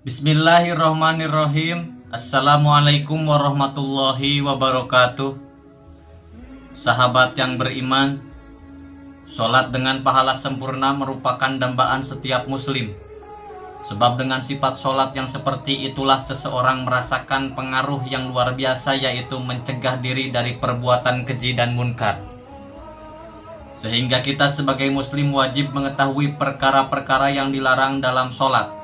Bismillahirrahmanirrahim. Assalamualaikum warahmatullahi wabarakatuh. Sahabat yang beriman, sholat dengan pahala sempurna merupakan dambaan setiap muslim. Sebab dengan sifat sholat yang seperti itulah seseorang merasakan pengaruh yang luar biasa, yaitu mencegah diri dari perbuatan keji dan munkar. Sehingga kita sebagai muslim wajib mengetahui perkara-perkara yang dilarang dalam sholat,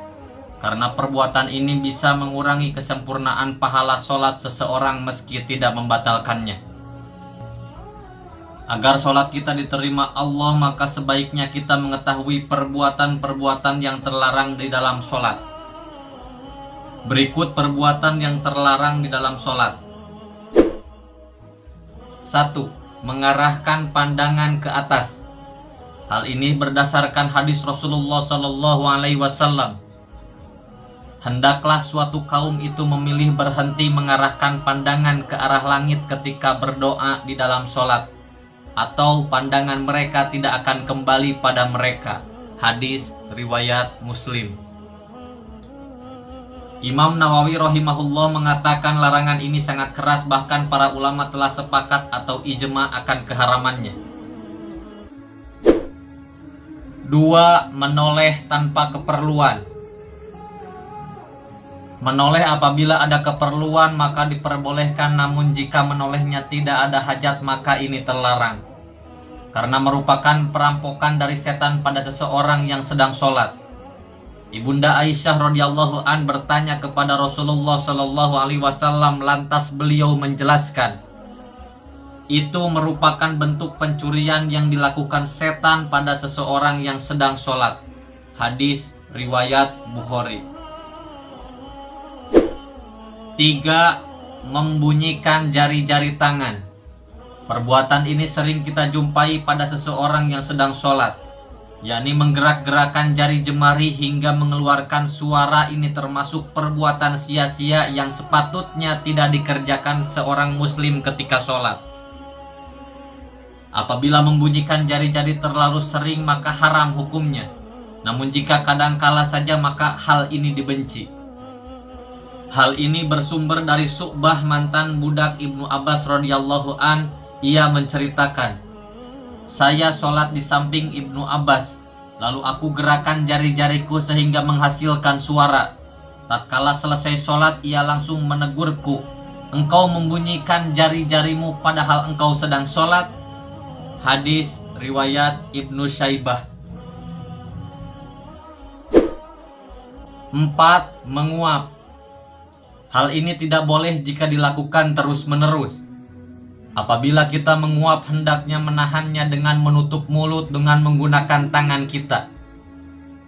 karena perbuatan ini bisa mengurangi kesempurnaan pahala sholat seseorang meski tidak membatalkannya. Agar sholat kita diterima Allah, maka sebaiknya kita mengetahui perbuatan-perbuatan yang terlarang di dalam sholat. Berikut perbuatan yang terlarang di dalam sholat. 1. Mengarahkan pandangan ke atas. Hal ini berdasarkan hadis Rasulullah SAW. Hendaklah suatu kaum itu memilih berhenti mengarahkan pandangan ke arah langit ketika berdoa di dalam sholat, atau pandangan mereka tidak akan kembali pada mereka. Hadis riwayat Muslim. Imam Nawawi rahimahullah mengatakan larangan ini sangat keras, bahkan para ulama telah sepakat atau ijma akan keharamannya. 2. Menoleh tanpa keperluan. Menoleh apabila ada keperluan maka diperbolehkan, namun jika menolehnya tidak ada hajat maka ini terlarang, karena merupakan perampokan dari setan pada seseorang yang sedang sholat. Ibunda Aisyah radhiyallahu an bertanya kepada Rasulullah SAW, lantas beliau menjelaskan, itu merupakan bentuk pencurian yang dilakukan setan pada seseorang yang sedang sholat. Hadis riwayat Bukhari. 3. Membunyikan jari-jari tangan. Perbuatan ini sering kita jumpai pada seseorang yang sedang sholat, yakni menggerak-gerakan jari jemari hingga mengeluarkan suara. Ini termasuk perbuatan sia-sia yang sepatutnya tidak dikerjakan seorang muslim ketika sholat. Apabila membunyikan jari-jari terlalu sering maka haram hukumnya, namun jika kadang-kala saja maka hal ini dibenci. Hal ini bersumber dari Syu'bah, mantan budak Ibnu Abbas radhiyallahu an. Ia menceritakan, saya sholat di samping Ibnu Abbas, lalu aku gerakan jari-jariku sehingga menghasilkan suara. Tatkala selesai sholat, ia langsung menegurku, engkau membunyikan jari-jarimu padahal engkau sedang sholat. Hadis riwayat Ibnu Syaibah. 4. Menguap. Hal ini tidak boleh jika dilakukan terus-menerus. Apabila kita menguap, hendaknya menahannya dengan menutup mulut dengan menggunakan tangan kita,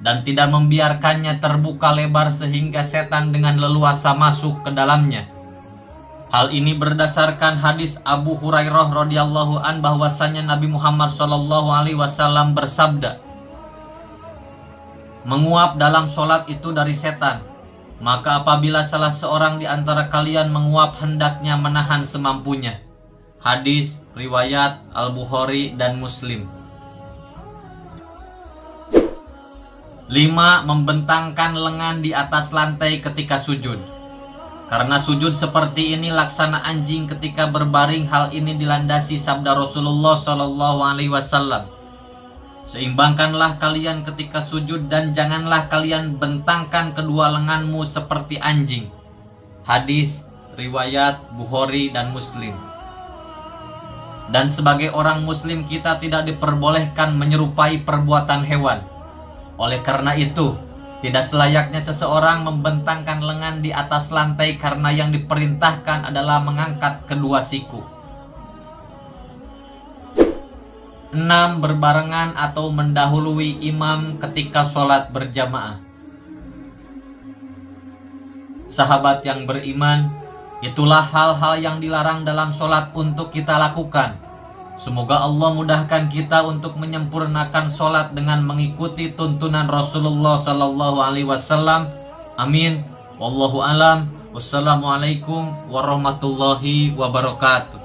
dan tidak membiarkannya terbuka lebar sehingga setan dengan leluasa masuk ke dalamnya. Hal ini berdasarkan hadis Abu Hurairah radhiyallahu an bahwasanya Nabi Muhammad SAW bersabda, menguap dalam sholat itu dari setan. Maka apabila salah seorang di antara kalian menguap, hendaknya menahan semampunya. Hadis riwayat Al-Bukhari dan Muslim. 5. Membentangkan lengan di atas lantai ketika sujud. Karena sujud seperti ini laksana anjing ketika berbaring. Hal ini dilandasi sabda Rasulullah SAW, seimbangkanlah kalian ketika sujud dan janganlah kalian bentangkan kedua lenganmu seperti anjing. Hadis riwayat Bukhari dan Muslim. Dan sebagai orang muslim kita tidak diperbolehkan menyerupai perbuatan hewan. Oleh karena itu, tidak selayaknya seseorang membentangkan lengan di atas lantai, karena yang diperintahkan adalah mengangkat kedua siku. 6. Berbarengan atau mendahului imam ketika sholat berjamaah. Sahabat yang beriman, itulah hal-hal yang dilarang dalam sholat untuk kita lakukan. Semoga Allah mudahkan kita untuk menyempurnakan sholat dengan mengikuti tuntunan Rasulullah SAW. Amin. Wallahu alam. Wassalamualaikum warahmatullahi wabarakatuh.